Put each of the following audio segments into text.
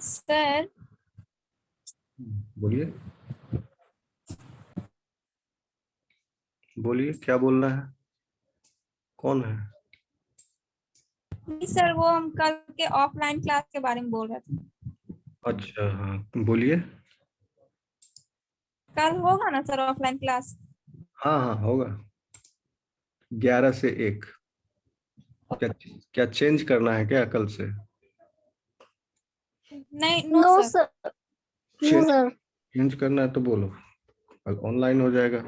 Sir बोलिए बोलिए, क्या बोलना है? कौन है? सर वो हम कल के ऑफलाइन क्लास के बारे में बोल रहे थे। अच्छा, हाँ बोलिए। कल होगा ना सर ऑफलाइन क्लास? हाँ हाँ होगा, 11 से 1। क्या क्या चेंज करना है क्या कल से? नहीं, no no sir. Sir, no change sir. Change करना है तो बोलो, कल ऑनलाइन हो जाएगा।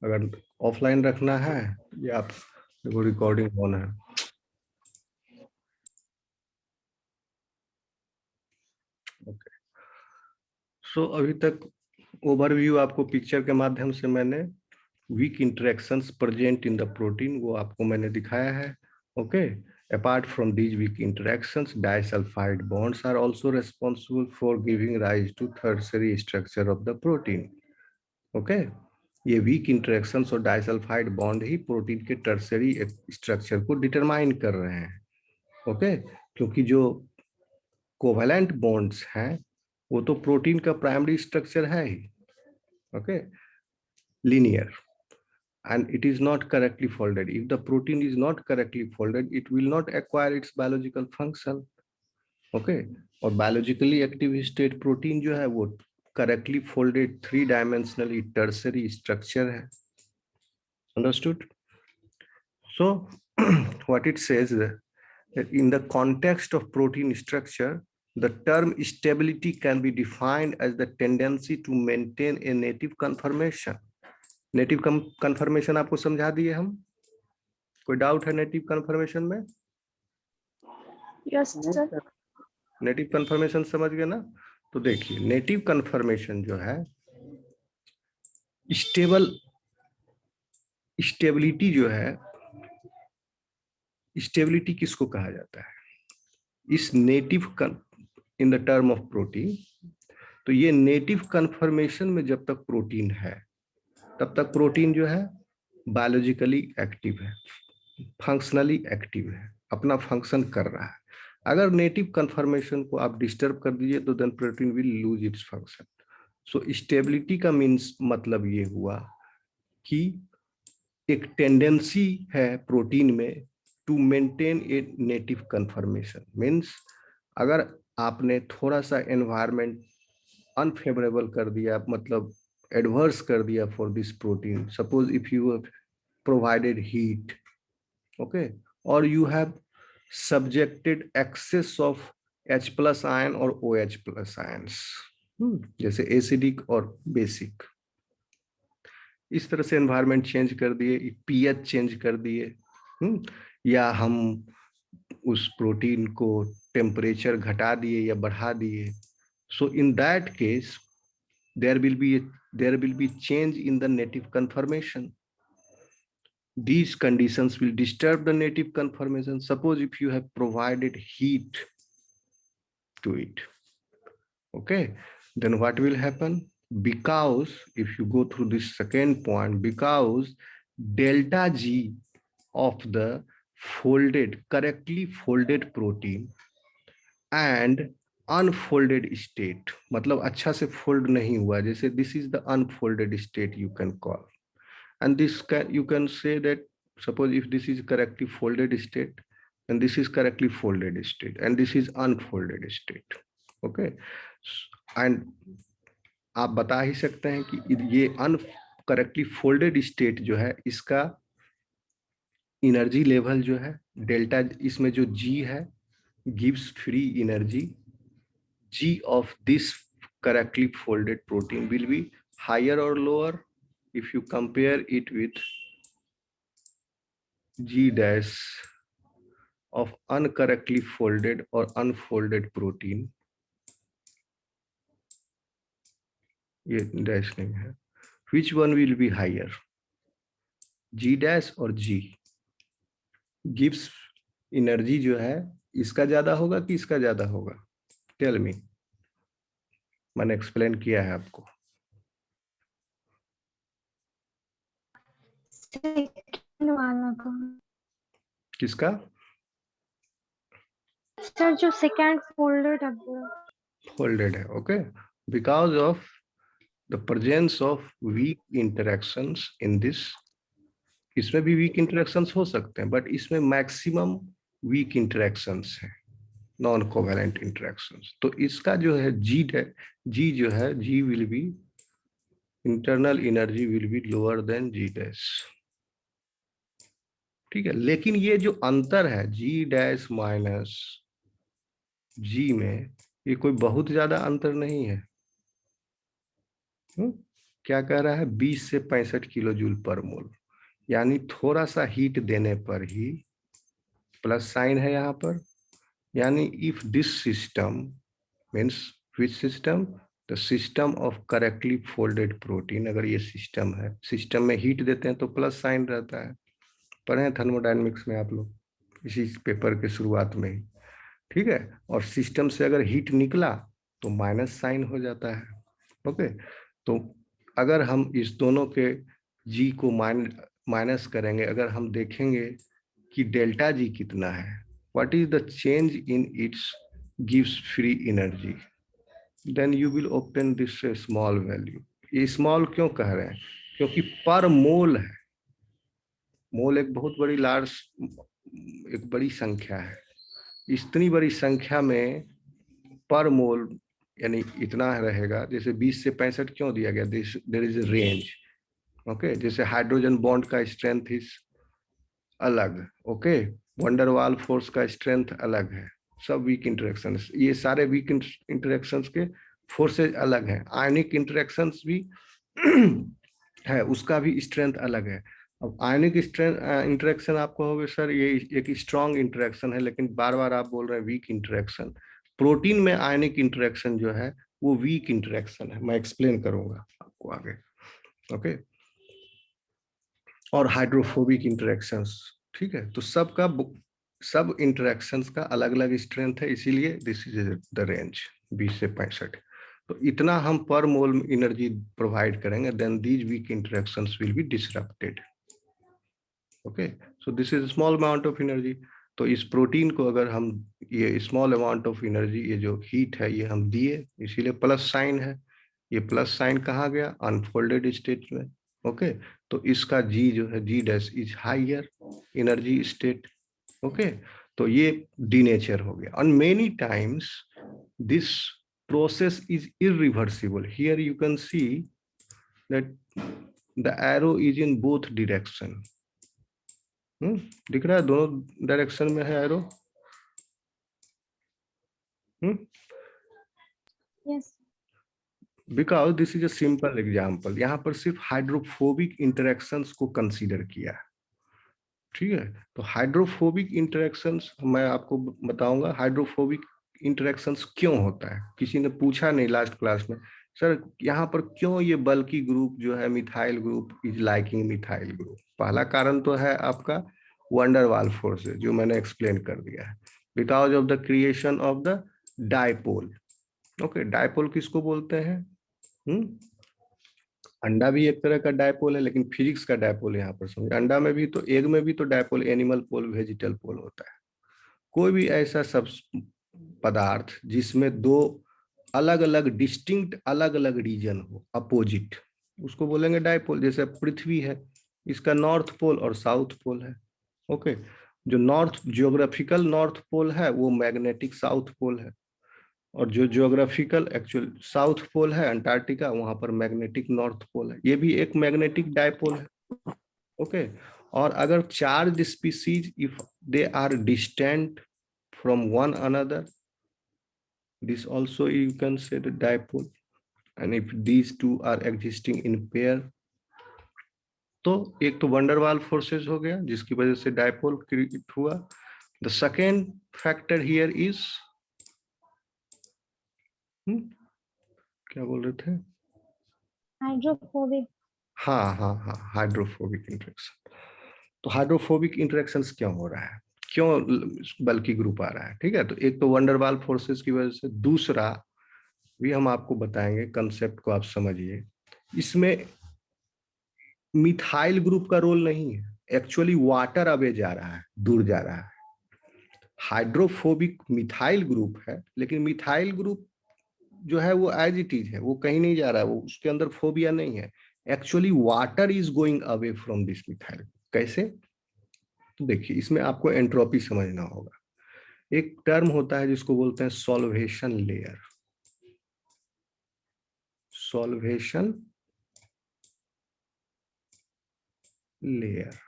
अगर ऑफलाइन रखना है या आप, देखो रिकॉर्डिंग ऑन है। ओके, सो अभी तक ओवरव्यू आपको पिक्चर के माध्यम से मैंने weak interactions present in the protein वो आपको मैंने दिखाया है। Okay, apart from these weak interactions, disulfide bonds are also responsible for giving rise to tertiary structure of the protein. Okay, ये वीक इंटरेक्शंस और डाइसल्फाइड बॉन्ड ही protein के tertiary structure को determine कर रहे हैं। ओके, क्योंकि जो कोवेलेंट बॉन्ड्स हैं वो तो प्रोटीन का प्राइमरी स्ट्रक्चर है ही। Okay, linear, and it is not correctly folded. If the protein is not correctly folded, it will not acquire its biological function. Okay, और biologically active state protein जो है वो correctly folded 3-dimensionally tertiary structure है। Understood? So what it says that in the context of protein structure, the term stability can be defined as the tendency to maintain a native conformation. Native conformation आपको समझा दिए हम। कोई doubt है native conformation में? Yes sir. Native conformation समझ गए ना? तो देखिए, नेटिव कन्फर्मेशन जो है, स्टेबिलिटी जो है, स्टेबिलिटी किसको कहा जाता है? इस native in the term of protein, तो ये नेटिव कन्फर्मेशन में जब तक प्रोटीन है तब तक प्रोटीन जो है बायोलॉजिकली एक्टिव है, फंक्शनली एक्टिव है, अपना फंक्शन कर रहा है। अगर नेटिव कन्फर्मेशन को आप डिस्टर्ब कर दीजिए तो then protein will lose its function. So stability का मीन्स मतलब ये हुआ कि एक टेंडेंसी है प्रोटीन में to maintain a native conformation. Means अगर आपने थोड़ा सा एनवायरमेंट अनफेवरेबल कर दिया, मतलब एडवर्स कर दिया for this protein, suppose if you have provided heat, okay, or you have subjected excess of H plus ion or OH plus ions, जैसे एसिडिक और बेसिक, इस तरह से एनवायरनमेंट चेंज कर दिए, पीएच चेंज कर दिए, या हम उस प्रोटीन को टेम्परेचर घटा दिए या बढ़ा दिए, so in that case there will be change in the native conformation. These conditions will disturb the native conformation. Suppose if you have provided heat to it, okay, then what will happen? Because if you go through this second point, because delta G of the correctly folded protein and unfolded state, मतलब अच्छा से fold नहीं हुआ, जैसे this is the unfolded state you can call, and this you can say that suppose if this is correctly folded state and this is correctly folded state and this is unfolded state, okay, and आप बता ही सकते हैं कि ये correctly folded state जो है इसका energy level जो है डेल्टा, इसमें जो जी है गिव्स free energy, G of this correctly folded protein will be higher और lower if you compare it with G dash of incorrectly folded or unfolded protein, ये dash नहीं है, which one will be higher, G dash और G? gives energy जो है इसका ज्यादा होगा कि इसका ज्यादा होगा? टेल मी, मैंने एक्सप्लेन किया है आपको। सेकंड वाला का किसका? सर, जो सेकंड फोल्डेड है पूरा। फोल्डेड है, okay, because of the presence of weak interactions in this. इसमें भी वीक इंटरेक्शंस हो सकते हैं, बट इसमें मैक्सिमम वीक इंटरेक्शंस हैं, नॉन कोवेलेंट इंटरेक्शंस। तो इसका जो है जी जो है G will be, internal energy will be lower than G dash, ठीक है। लेकिन ये जो अंतर है जी डैश माइनस जी में, ये कोई बहुत ज्यादा अंतर नहीं है। क्या कह रहा है, 20 से 65 किलो जूल पर मोल, यानी थोड़ा सा हीट देने पर ही, प्लस साइन है यहाँ पर, यानी if this system means which system, the system of correctly folded protein, अगर ये सिस्टम है, सिस्टम में हीट देते हैं तो प्लस साइन रहता है, पढ़े हैं थर्मोडायनेमिक्स में आप लोग, इसी पेपर के शुरुआत में ही, ठीक है। और सिस्टम से अगर हीट निकला तो माइनस साइन हो जाता है, ओके। तो अगर हम इस दोनों के जी को माइनस करेंगे, अगर हम देखेंगे कि डेल्टा जी कितना है, what is the change in its गिव्स free energy, then you will obtain this small value. ये स्मॉल क्यों कह रहे हैं, क्योंकि पर मोल है, मोल एक बहुत बड़ी लार्ज, एक बड़ी संख्या है, इतनी बड़ी संख्या में पर मोल यानी इतना रहेगा। जैसे 20 से 65 क्यों दिया गया, there is a range, okay. जैसे हाइड्रोजन बॉन्ड का स्ट्रेंथ इज अलग, ओके, वंडरवाल फोर्स का स्ट्रेंथ अलग है, सब वीक इंटरेक्शंस, ये सारे वीक इंटरेक्शंस के फोर्सेज अलग हैं। आयनिक इंटरेक्शंस भी है, उसका भी स्ट्रेंथ अलग है। अब आयनिक इंटरेक्शन आपको होगे सर ये एक स्ट्रॉन्ग इंटरेक्शन है, लेकिन बार बार आप बोल रहे हैं वीक इंटरेक्शन। प्रोटीन में आयनिक इंटरेक्शन जो है वो वीक इंटरेक्शन है, मैं एक्सप्लेन करूंगा आपको आगे, ओके। और हाइड्रोफोबिक इंटरेक्शंस, ठीक है। तो सब इंटरेक्शंस का अलग अलग स्ट्रेंथ है, इसीलिए दिस इज द रेंज 20 से 65। तो इतना हम पर मोल एनर्जी प्रोवाइड करेंगे, then these weak interactions will be disrupted, okay. So this is small amount of energy. तो इस प्रोटीन को अगर हम ये स्मॉल अमाउंट ऑफ एनर्जी, ये जो हीट है ये हम दिए, इसीलिए प्लस साइन है, ये प्लस साइन कहाँ गया, अनफोल्डेड स्टेट में, ओके। तो इसका जी जो है G dash is higher energy state, okay. तो ये डीनेचर हो गया। And many times this process is irreversible. Here you can see that the arrow is in both direction. दिख रहा है, दोनों डायरेक्शन में है arrow. Yes. Because this is a simple example, यहाँ पर सिर्फ हाइड्रोफोबिक इंटरेक्शंस को कंसीडर किया है, ठीक है। तो हाइड्रोफोबिक इंटरेक्शंस मैं आपको बताऊंगा, हाइड्रोफोबिक इंटरेक्शंस क्यों होता है। किसी ने पूछा नहीं लास्ट क्लास में, सर यहाँ पर क्यों ये बल्की ग्रुप जो है methyl group is liking methyl group. पहला कारण तो है आपका वंडरवाल फोर्स, जो मैंने एक्सप्लेन कर दिया है, because of the creation of the dipole, okay. Dipole किसको बोलते हैं, अंडा भी एक तरह का डायपोल है, लेकिन फिजिक्स का डायपोल यहाँ पर समझ, अंडा में भी तो, एग में भी तो डायपोल, एनिमल पोल वेजिटल पोल होता है। कोई भी ऐसा सब पदार्थ जिसमें दो अलग अलग डिस्टिंक्ट अलग अलग रीजन हो अपोजिट, उसको बोलेंगे डायपोल। जैसे पृथ्वी है, इसका नॉर्थ पोल और साउथ पोल है, ओके। जो नॉर्थ जियोग्राफिकल नॉर्थ पोल है वो मैग्नेटिक साउथ पोल है, और जो जियोग्राफिकल एक्चुअल साउथ पोल है अंटार्कटिका, वहां पर मैग्नेटिक नॉर्थ पोल है, ये भी एक मैग्नेटिक डायपोल है, ओके। और अगर charge species if they are distant from one another, this also you can say the dipole, and if these two are existing in pair, तो एक तो वंडरवाल फोर्सेस हो गया जिसकी वजह से डायपोल क्रिएट हुआ। The second factor here is, क्या बोल रहे थे, Hydrophobic. हाँ, हाइड्रोफोबिक इंटरेक्शन। तो हाइड्रोफोबिक इंटरेक्शन क्यों हो रहा है, क्यों बल्कि ग्रुप आ रहा है, ठीक है। तो एक तो वंडरवाल फोर्सेस की वजह से, दूसरा भी हम आपको बताएंगे, कंसेप्ट को आप समझिए। इसमें मिथाइल ग्रुप का रोल नहीं है, एक्चुअली वाटर अवे जा रहा है, दूर जा रहा है। हाइड्रोफोबिक मिथाइल ग्रुप है, लेकिन मिथाइल ग्रुप जो है वो एज इट इज है, वो कहीं नहीं जा रहा है, वो उसके अंदर फोबिया नहीं है। Actually water is going away from this methyl. कैसे? तो देखिए इसमें आपको एंट्रोपी समझना होगा। एक टर्म होता है जिसको बोलते हैं सॉल्वेशन लेयर। Solvation layer.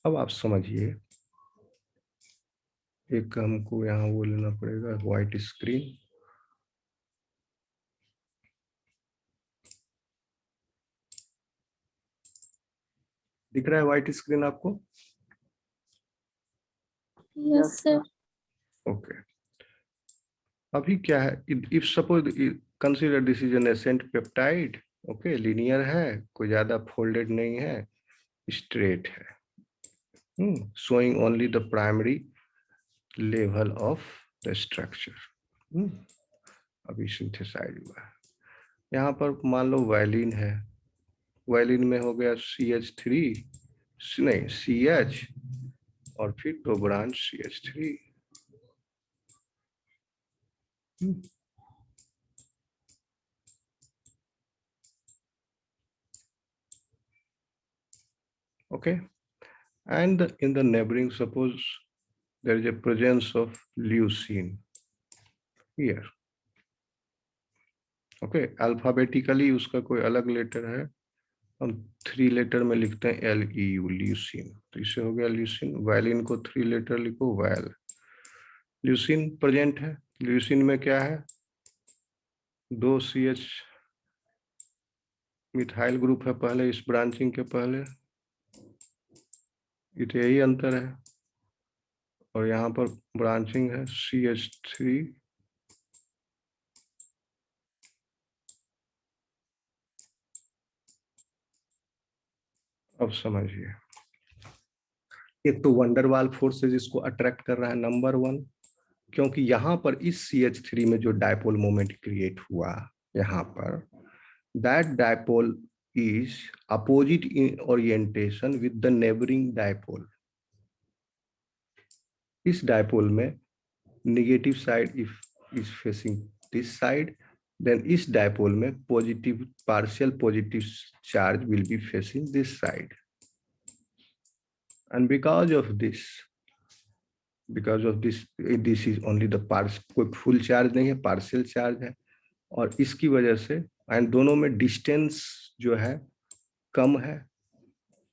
अब आप समझिए, एक हमको यहाँ वो लेना पड़ेगा व्हाइट स्क्रीन। दिख रहा है व्हाइट स्क्रीन आपको? Yes sir. ओके। अभी क्या है, if suppose consider this is an nascent peptide. Okay, linear है, कोई ज्यादा फोल्डेड नहीं है, स्ट्रेट है, showing only the primary level of the structure। अभी सिंथेसाइज हुआ है। यहाँ पर मान लो वायलिन है, वायलिन में हो गया CH3, नहीं CH, और फिर दो branch CH3। Okay, and in the neighboring, suppose there is a presence of leucine here। Okay, alphabetically उसका कोई अलग लेटर है, हम 3 लेटर में लिखते हैं LEU, ल्यूसिन। तो इससे हो गया ल्यूसिन। वायलिन को 3 लेटर लिखो, वायल। ल्यूसिन प्रेजेंट है। ल्यूसिन में क्या है, 2 CH मिथाइल ग्रुप है पहले, इस ब्रांचिंग के पहले, तो यही अंतर है। और यहाँ पर ब्रांचिंग है CH3, अब समझिए, एक तो वंडरवाल फोर्स है जिसको अट्रैक्ट कर रहा है, नंबर 1, क्योंकि यहाँ पर इस CH3 में जो डायपोल मोमेंट क्रिएट हुआ यहाँ पर, that dipole is opposite in orientation with the neighbouring dipole. इस डायपोल में negative side if is facing this side, then इस डायपोल में positive, partial positive charge will be facing this side. and because of this is only the parts, कोई full charge नहीं है, partial charge है, और इसकी वजह से एंड दोनों में डिस्टेंस जो है कम है,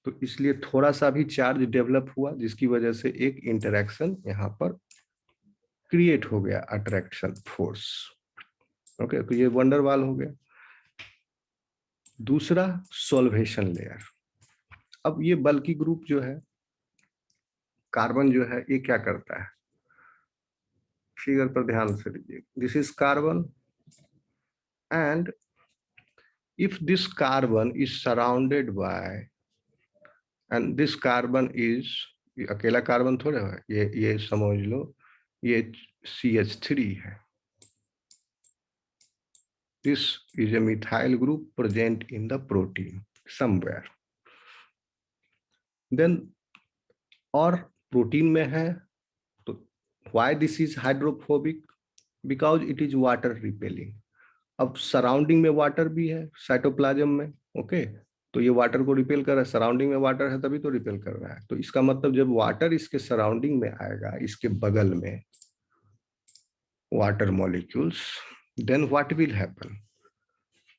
तो इसलिए थोड़ा सा भी चार्ज डेवलप हुआ, जिसकी वजह से एक इंटरेक्शन यहाँ पर क्रिएट हो गया, अट्रैक्शन फोर्स। ओके, तो ये वंडरवाल हो गया। दूसरा सॉल्वेशन लेयर। अब ये बल्कि ग्रुप जो है, कार्बन जो है, ये क्या करता है, फिगर पर ध्यान से लीजिए। This is carbon, and if this carbon is surrounded by, and this carbon is, अकेला कार्बन थोड़े है, ये समझ लो, ये CH3 है। This is a methyl group present in the protein somewhere। Then और प्रोटीन में है, तो why this is hydrophobic? Because it is water repelling। अब सराउंडिंग में वाटर भी है साइटोप्लाज्म में, ओके, तो ये वाटर को रिपेल कर रहा है, सराउंडिंग में वाटर है तभी तो रिपेल कर रहा है। तो इसका मतलब जब वाटर इसके सराउंडिंग में आएगा, इसके बगल में water molecules, then what will happen,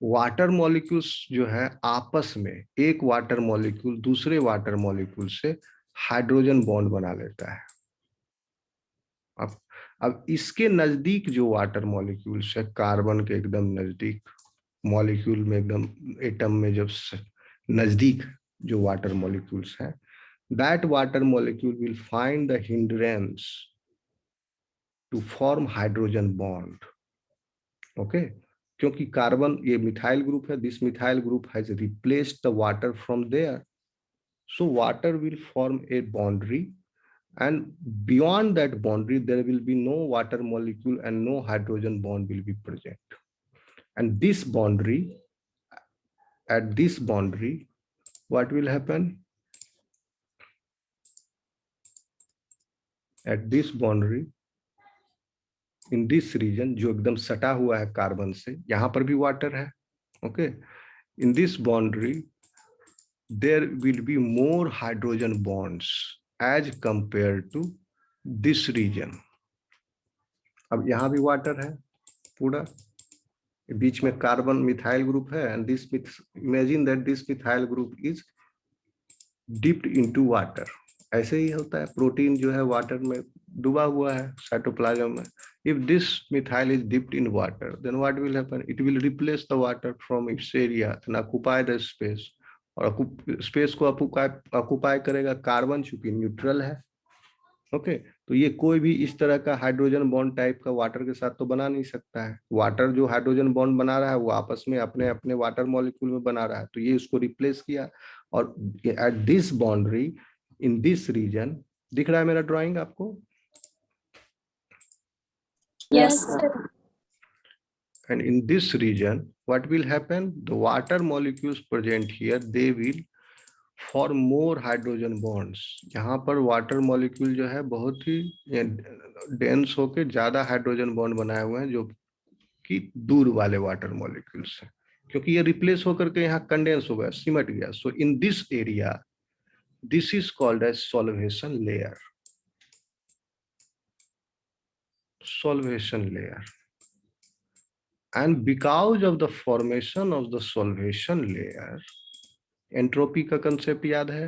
water molecules जो है आपस में, एक वाटर मॉलिक्यूल दूसरे वाटर मॉलिक्यूल से हाइड्रोजन बॉन्ड बना लेता है। अब इसके नजदीक जो वाटर मॉलिक्यूल्स है, कार्बन के एकदम नजदीक, मॉलिक्यूल में एकदम एटम में जब नजदीक जो वाटर मॉलिक्यूल्स हैं, that water molecule will find the hindrance to form hydrogen bond. Okay, क्योंकि कार्बन ये मिथाइल ग्रुप है, this methyl group has replaced the water from there, so water will form a boundary, and beyond that boundary there will be no water molecule and no hydrogen bond will be present। And this boundary, at this boundary, what will happen, at this boundary in this region, जो एकदम सटा हुआ है carbon से, यहाँ पर भी water है। Okay, in this boundary there will be more hydrogen bonds as compare to this region. अब यहाँ भी वाटर है पूरा, बीच में कार्बन मिथाइल ग्रुप है, and this imagine that this methyl group is dipped into water. ऐसे ही होता है, प्रोटीन जो है वाटर में डूबा हुआ है साइटोप्लाज्म में। If this methyl is dipped in water, then what will happen, it will replace the water from its area and occupy the space. और स्पेस को ऑक्युपाई करेगा कार्बन, चूंकि न्यूट्रल है। ओके, तो ये कोई भी इस तरह का हाइड्रोजन बॉन्ड टाइप का वाटर के साथ तो बना नहीं सकता है। वाटर जो हाइड्रोजन बॉन्ड बना रहा है वो आपस में अपने अपने वाटर मॉलिक्यूल में बना रहा है, तो ये उसको रिप्लेस किया। और at this boundary in this region, दिख रहा है मेरा ड्राइंग आपको? Yes, sir. And in this region, what will happen? The water molecules present here, they will form more hydrogen bonds. यहाँ पर वाटर मॉलिक्यूल जो है बहुत ही डेंस होके ज्यादा हाइड्रोजन बॉन्ड बनाए हुए हैं, जो कि दूर वाले वाटर मॉलिक्यूल से, क्योंकि ये रिप्लेस होकर के यहाँ कंडेंस हो गया, सिमट गया। So in this area, this is called as solvation layer. Solvation layer. And because of the formation of the solvation layer, entropy का कंसेप्ट याद है?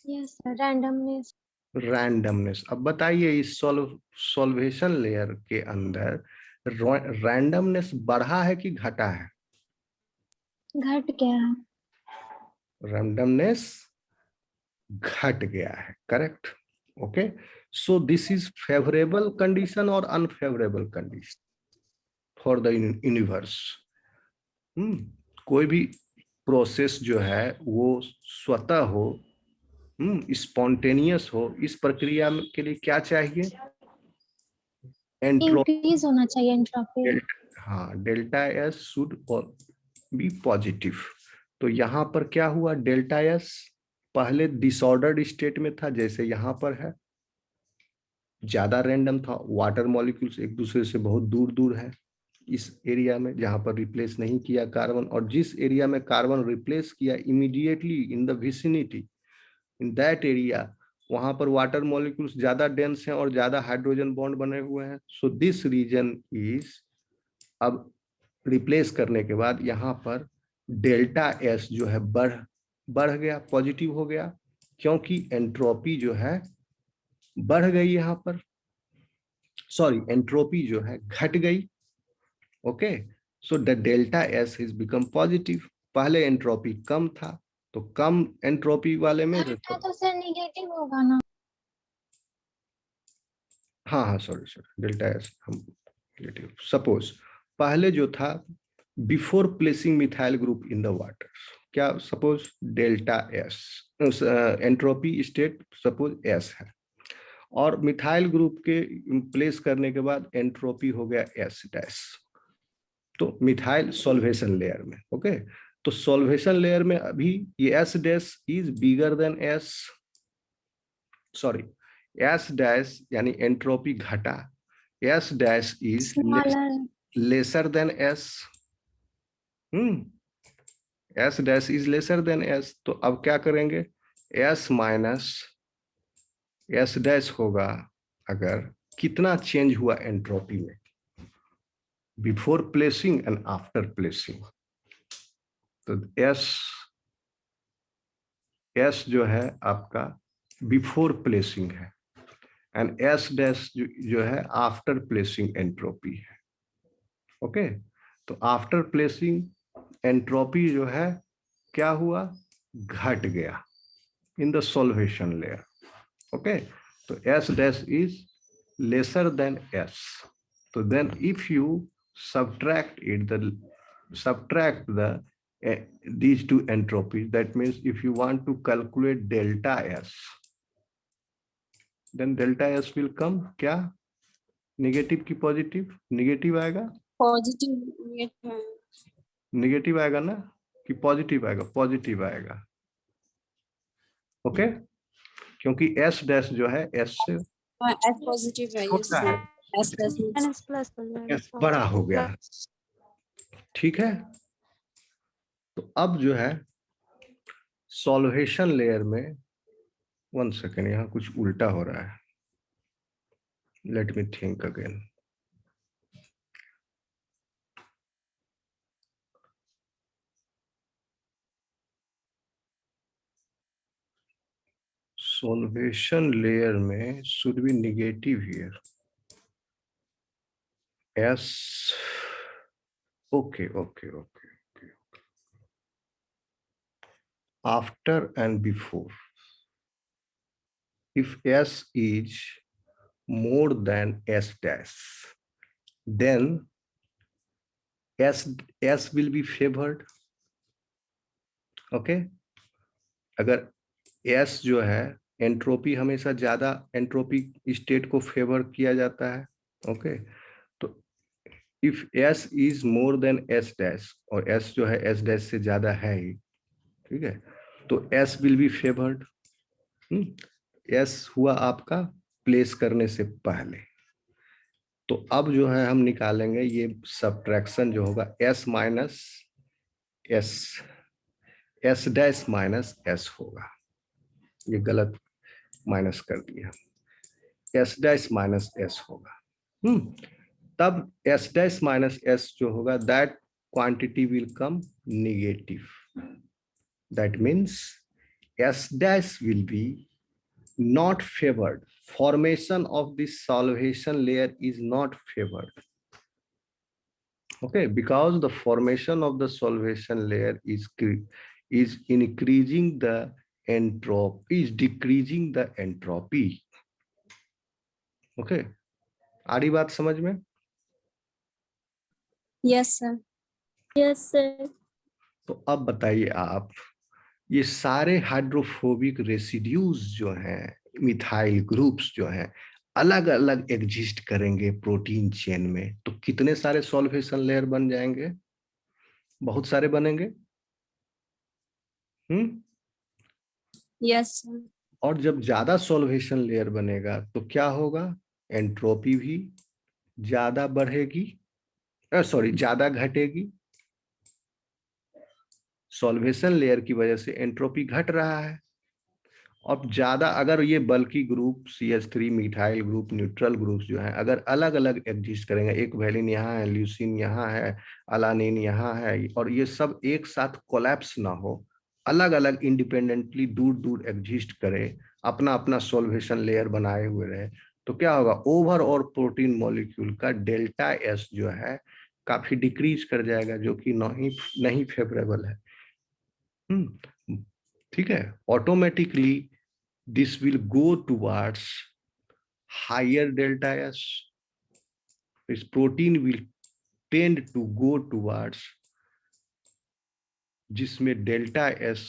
Yes, sir. Randomness. रैंडमनेस। अब बताइए, इस सॉल्वेशन लेयर के अंदर रैंडमनेस बढ़ा है कि घटा है? घट गया। रैंडमनेस घट गया है, correct. Okay, so this is favourable condition और unfavourable condition for the universe. कोई भी प्रोसेस जो है वो स्वतः हो, स्पॉन्टेनियस हो, इस प्रक्रिया के लिए क्या चाहिए? एंट्रोपी। इंक्रीज होना चाहिए एंट्रोपी। हाँ, delta S should be positive. तो यहाँ पर क्या हुआ? डेल्टा एस पहले डिसऑर्डर्ड स्टेट में था, जैसे यहाँ पर है, ज्यादा रैंडम था, वाटर मॉलिक्यूल्स एक दूसरे से बहुत दूर दूर है इस एरिया में जहां पर रिप्लेस नहीं किया कार्बन, और जिस एरिया में कार्बन रिप्लेस किया, immediately in the vicinity in that area, वहां पर वाटर मॉलिक्यूल्स ज्यादा डेंस हैं और ज्यादा हाइड्रोजन बॉन्ड बने हुए हैं। सो दिस रीजन इज, अब रिप्लेस करने के बाद यहाँ पर डेल्टा एस जो है बढ़ गया, पॉजिटिव हो गया, क्योंकि एंट्रोपी जो है बढ़ गई यहाँ पर, सॉरी एंट्रोपी जो है घट गई। Okay, so the delta S is become positive. पहले एंट्रोपी कम था, तो कम एंट्रोपी वाले में तो सर नेगेटिव होगा ना? हाँ हाँ, सॉरी डेल्टा एस हम नेगेटिव। सपोज पहले जो था, before placing methyl group in the water, क्या suppose delta S entropy state suppose S है, और मिथाइल ग्रुप के प्लेस करने के बाद एंट्रोपी हो गया एस डैश। तो मिथाइल सॉल्वेशन लेयर में, ओके, तो सॉल्वेशन लेयर में अभी ये S dash is bigger than S, sorry S dash यानी एंट्रोपी घटा, S dash is lesser than S. S dash is lesser than S. तो अब क्या करेंगे? एस माइनस एस डैश होगा अगर कितना चेंज हुआ एंट्रोपी में before placing and after placing. तो एस जो है आपका बिफोर प्लेसिंग है, एंड एस डैश जो है आफ्टर प्लेसिंग एंट्रोपी है। ओके, तो आफ्टर प्लेसिंग एंट्रोपी जो है क्या हुआ? घट गया in the solvation layer. Okay, तो S dash is lesser than s. So then if you subtract these two entropies, that means if you want to calculate delta s, then delta s will come क्या? Negative की positive? Negative आएगा, positive negative आएगा ना कि positive आएगा? Positive आएगा। Okay, क्योंकि S dash जो है एस से S पॉजिटिव है, yes छोटा sir. है, S plus means NS plus हो जाएगा एस बड़ा हो गया, ठीक है। तो अब जो है सॉल्वेशन लेयर में, 1 सेकेंड, यहाँ कुछ उल्टा हो रहा है, let me think again. Solvation layer में should be negative here, S, okay okay okay, after and before. If S is more than S dash, then S will be favored. Okay? अगर S जो है entropy, हमेशा ज्यादा entropy state को favour किया जाता है। ओके, तो if S is more than S dash, और S जो है S डैश से ज्यादा है ही, ठीक है, तो S will be favoured. S हुआ आपका प्लेस करने से पहले। तो अब जो है हम निकालेंगे ये सब्ट्रैक्शन जो होगा, S minus S, S dash minus S होगा, ये गलत माइनस कर दिया, S डैश माइनस S होगा। तब S डैश माइनस S जो होगा, that quantity will come negative, that means S dash will be not favored. Formation of this solvation layer is not favored. Okay, because the formation of the solvation layer is increasing the entropy, is decreasing the entropy. Okay, आ रही बात समझ में? yes sir. Yes sir. तो अब बताइए आप, ये सारे हाइड्रोफोबिक रेसिड्यूज जो हैं, मिथाइल ग्रुप्स जो हैं, अलग अलग एग्जिस्ट करेंगे प्रोटीन चेन में, तो कितने सारे सॉल्वेशन लेयर बन जाएंगे? बहुत सारे बनेंगे। Yes sir. और जब ज्यादा सॉल्वेशन लेयर बनेगा तो क्या होगा? एंट्रोपी भी ज्यादा बढ़ेगी, सॉरी ज्यादा घटेगी। सॉल्वेशन लेयर की वजह से एंट्रोपी घट रहा है। अब ज्यादा अगर ये बल्कि group CH3 methyl group, neutral groups जो है, अगर अलग अलग एग्जिस्ट करेंगे, एक वैलिन यहाँ है, ल्यूसीन यहाँ है, अलानिन यहाँ है, और ये सब एक साथ कोलैप्स ना हो, अलग अलग इंडिपेंडेंटली दूर दूर एग्जिस्ट करे, अपना अपना सॉल्वेशन लेयर बनाए हुए रहे, तो क्या होगा? ओवरऑल प्रोटीन मॉलिक्यूल का डेल्टा एस जो है काफी डिक्रीज कर जाएगा, जो कि नहीं फेवरेबल है। ठीक है, automatically this will go towards higher delta S. This protein will tend to go towards जिसमें डेल्टा एस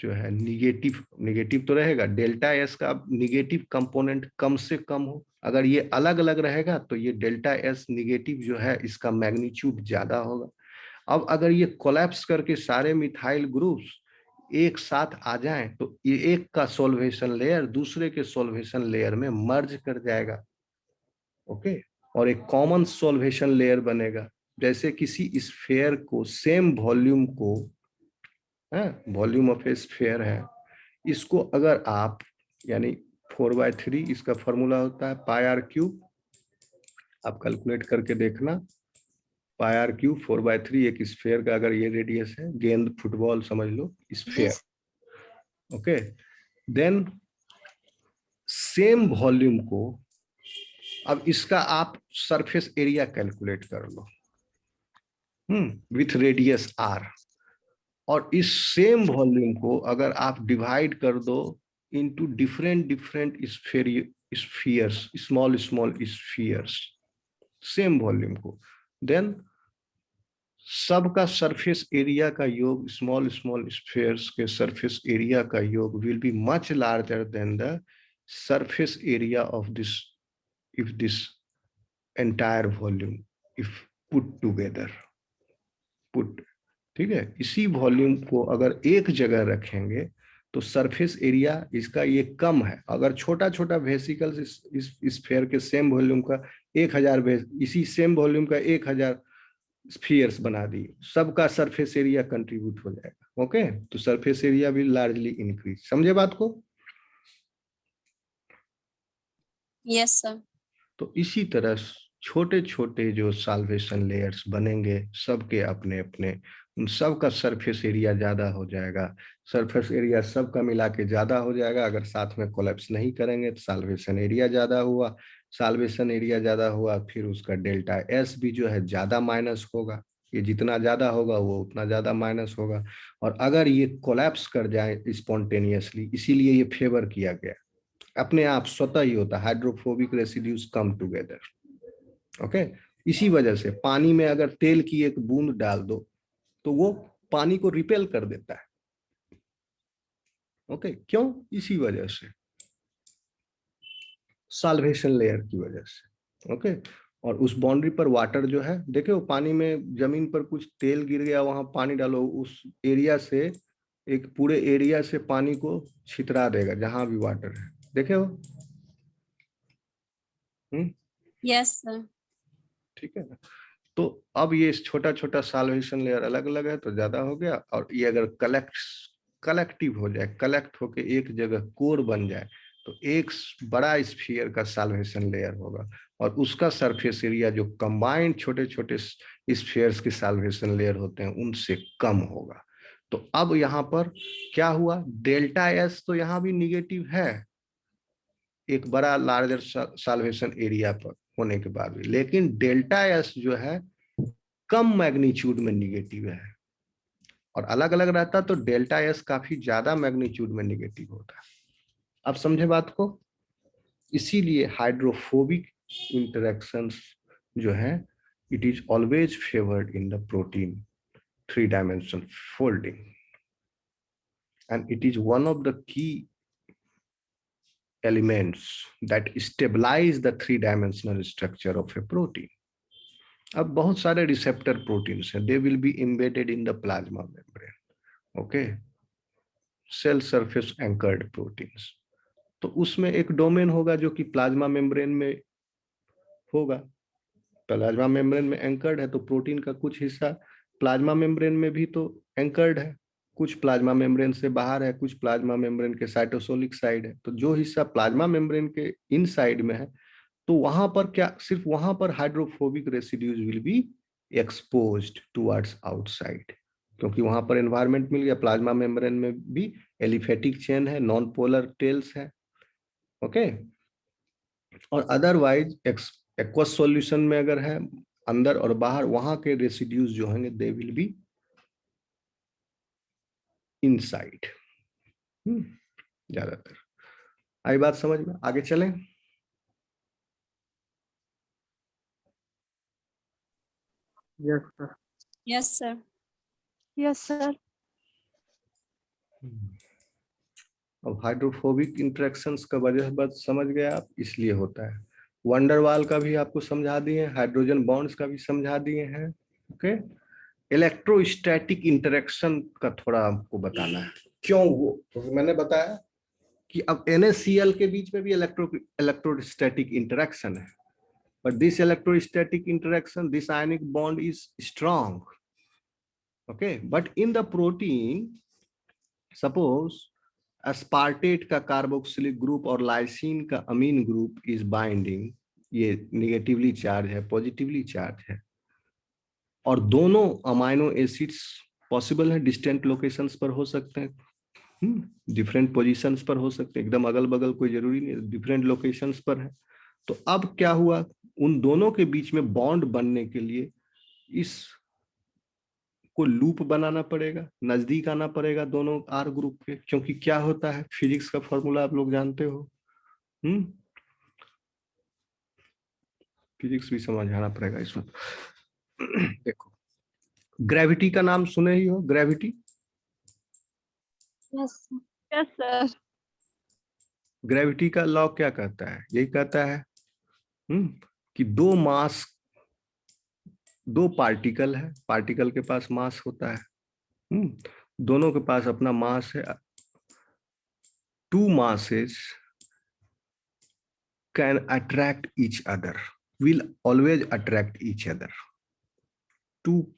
जो है निगेटिव तो रहेगा, डेल्टा एस का निगेटिव कंपोनेंट कम से कम हो। अगर ये अलग अलग रहेगा तो ये डेल्टा एस निगेटिव जो है इसका मैग्नीट्यूड ज्यादा होगा। अब अगर ये कोलैप्स करके सारे मिथाइल ग्रुप्स एक साथ आ जाएं तो ये एक का सॉल्वेशन लेयर दूसरे के सॉल्वेशन लेयर में मर्ज कर जाएगा। ओके, और एक कॉमन सॉल्वेशन लेयर बनेगा। जैसे किसी स्फेयर को, सेम वॉल्यूम को, वॉल्यूम ऑफ ए स्फेयर है, इसको अगर आप, यानी 4/3 इसका फॉर्मूला होता है पाई आर क्यूब, आप कैलकुलेट करके देखना, पाई आर क्यूब 4/3 एक स्फेयर का, अगर ये रेडियस है, गेंद फुटबॉल समझ लो sphere. Okay, then same volume को, अब इसका आप सरफेस एरिया कैलकुलेट कर लो विथ रेडियस आर, और इस सेम वॉल्यूम को अगर आप डिवाइड कर दो into different spheres, small spheres, same volume को, देन सबका सरफेस एरिया का योग, स्मॉल स्फीयर्स के सरफेस एरिया का योग will be much larger than the surface area of this, if this entire volume if put together, ठीक है। इसी वॉल्यूम को अगर एक जगह रखेंगे तो सरफेस एरिया इसका ये कम है। अगर छोटा छोटा वेसिकल्स इस स्फीयर के सेम वॉल्यूम का 1000 इसी सेम वॉल्यूम का 1000 स्फीयर्स बना दिए, सबका सरफेस एरिया कंट्रीब्यूट हो जाएगा। ओके, तो सरफेस एरिया भी लार्जली इंक्रीज। समझे बात को? Yes, sir. तो इसी तरह छोटे छोटे जो सॉल्वेशन लेयर्स बनेंगे, सबके अपने अपने, उन सब का सरफेस एरिया ज्यादा हो जाएगा। सरफेस एरिया सबका मिला के ज्यादा हो जाएगा। अगर साथ में कोलैप्स नहीं करेंगे तो सॉल्वेशन एरिया ज्यादा हुआ, सॉल्वेशन एरिया ज्यादा हुआ, फिर उसका डेल्टा एस भी जो है ज्यादा माइनस होगा। ये जितना ज्यादा होगा वो उतना ज्यादा माइनस होगा। और अगर ये कोलैप्स कर जाए स्पॉन्टेनियसली, इसीलिए ये फेवर किया गया, अपने आप स्वतः ही होता, hydrophobic residues come together. Okay, इसी वजह से पानी में अगर तेल की एक बूंद डाल दो तो वो पानी को रिपेल कर देता है। ओके, क्यों? इसी वजह से, सॉल्वेशन लेयर की वजह से। ओके, और उस बाउंड्री पर वाटर जो है, देखे वो पानी में जमीन पर कुछ तेल गिर गया, वहां पानी डालो, उस एरिया से, एक पूरे एरिया से पानी को छितरा देगा जहां भी वाटर है। देखे हो? Yes, sir. ठीक है ना? तो अब ये छोटा छोटा सॉल्वेशन लेयर अलग अलग है तो ज्यादा हो गया। और ये अगर कलेक्टिव हो जाए, कलेक्ट होके एक जगह कोर बन जाए, तो एक बड़ा स्फीयर का सॉल्वेशन लेयर होगा, और उसका सरफेस एरिया जो कंबाइंड छोटे छोटे स्फीयर्स के सॉल्वेशन लेयर होते हैं उनसे कम होगा। तो अब यहाँ पर क्या हुआ, डेल्टा एस तो यहाँ भी निगेटिव है एक बड़ा लार्जर सॉल्वेशन एरिया पर होने के बाद भी, लेकिन डेल्टा एस जो है कम मैग्नीट्यूड में निगेटिव है। और अलग अलग रहता तो डेल्टा एस काफी ज्यादा मैग्नीट्यूड में निगेटिव होता। अब समझे बात को? इसीलिए हाइड्रोफोबिक इंटरेक्शंस जो है, it is always favoured in the protein 3-dimensional folding, and it is one of the key elements that stabilize the 3-dimensional structure of a protein. अब बहुत सारे रिसेप्टर प्रोटीन्स हैं, they will be embedded in the plasma membrane. Okay, cell surface anchored proteins, तो उसमें एक domain होगा जो कि प्लाज्मा मेम्ब्रेन में होगा। प्लाज्मा मेम्ब्रेन में एंकर्ड है तो प्रोटीन का कुछ हिस्सा प्लाज्मा मेम्ब्रेन में भी तो एंकर्ड है, कुछ प्लाज्मा मेम्ब्रेन से बाहर है, कुछ प्लाज्मा मेम्ब्रेन के साइटोसोलिक साइड है। तो जो हिस्सा प्लाज्मा मेम्ब्रेन के इन साइड में है, तो वहां पर क्या, सिर्फ वहां पर hydrophobic residues will be exposed towards outside, क्योंकि वहां पर एनवायरनमेंट मिल गया। प्लाज्मा मेम्ब्रेन में भी एलिफेटिक चेन है, नॉन पोलर टेल्स है। ओके, और अदरवाइज एक्वस सॉल्यूशन में अगर है अंदर और बाहर, वहां के रेसिड्यूज जो होंगे दे विल बी इनसाइड ज्यादातर। आई बात समझ में? आगे चलें। Yes, sir. Yes, sir. Yes, sir. अब हाइड्रोफोबिक इंटरेक्शंस का वजह बात समझ गए आप, इसलिए होता है। वंडरवाल का भी आपको समझा दिए, हाइड्रोजन बॉन्ड्स का भी समझा दिए हैं। ओके, इलेक्ट्रोस्टैटिक इंटरेक्शन का थोड़ा आपको बताना है क्यों वो, तो मैंने बताया कि अब NaCl के बीच में भी इलेक्ट्रोस्टैटिक इंटरेक्शन है, but this electrostatic interaction, this ionic bond is strong. Okay, but in the protein, suppose aspartate का कार्बोक्सिलिक ग्रुप और लाइसिन का अमीन ग्रुप इज बाइंडिंग, ये निगेटिवली चार्ज है, पॉजिटिवली चार्ज है, और दोनों अमाइनो एसिड्स पॉसिबल है, डिस्टेंट लोकेशंस पर हो सकते हैं, डिफरेंट पोजीशंस पर हो सकते हैं, एकदम अगल बगल कोई जरूरी नहीं, डिफरेंट लोकेशंस पर है। तो अब क्या हुआ, उन दोनों के बीच में बॉन्ड बनने के लिए इस को लूप बनाना पड़ेगा, नजदीक आना पड़ेगा दोनों आर ग्रुप के, क्योंकि क्या होता है, फिजिक्स का फॉर्मूला आप लोग जानते हो। फिजिक्स भी समझाना पड़ेगा इसमें। देखो, ग्रेविटी का नाम सुने ही हो, gravity. Yes, sir. Yes sir. Gravity का लॉ क्या कहता है, यही कहता है कि दो मास, दो पार्टिकल है, पार्टिकल के पास मास होता है, दोनों के पास अपना मास है, two masses can attract each other, will always attract each other. Two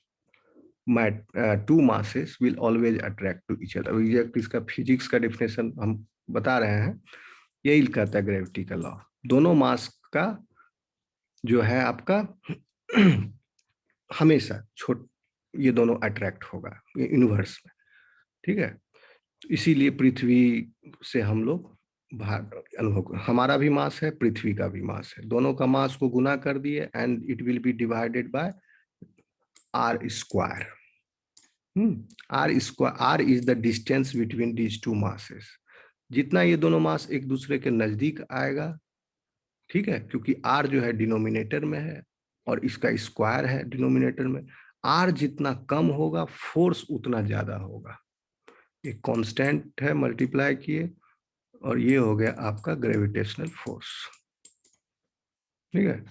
masses will always attract to each other. Exact इसका फिजिक्स का डेफिनेशन हम बता रहे हैं, यही कहता है ग्रेविटी का लॉ। दोनों मास का जो है आपका हमेशा ये दोनों अट्रैक्ट होगा यूनिवर्स में, ठीक है। इसीलिए पृथ्वी से हम लोग अनुभव, हमारा भी मास है, पृथ्वी का भी मास है, दोनों का मास को गुना कर दिए and it will be divided by r square. r is the distance between these two masses. जितना ये दोनों मास एक दूसरे के नजदीक आएगा, ठीक है, क्योंकि r जो है डिनोमिनेटर में है और इसका स्क्वायर है डिनोमिनेटर में, r जितना कम होगा फोर्स उतना ज्यादा होगा। एक कांस्टेंट है, मल्टीप्लाई किए और ये हो गया आपका ग्रेविटेशनल फोर्स, ठीक है।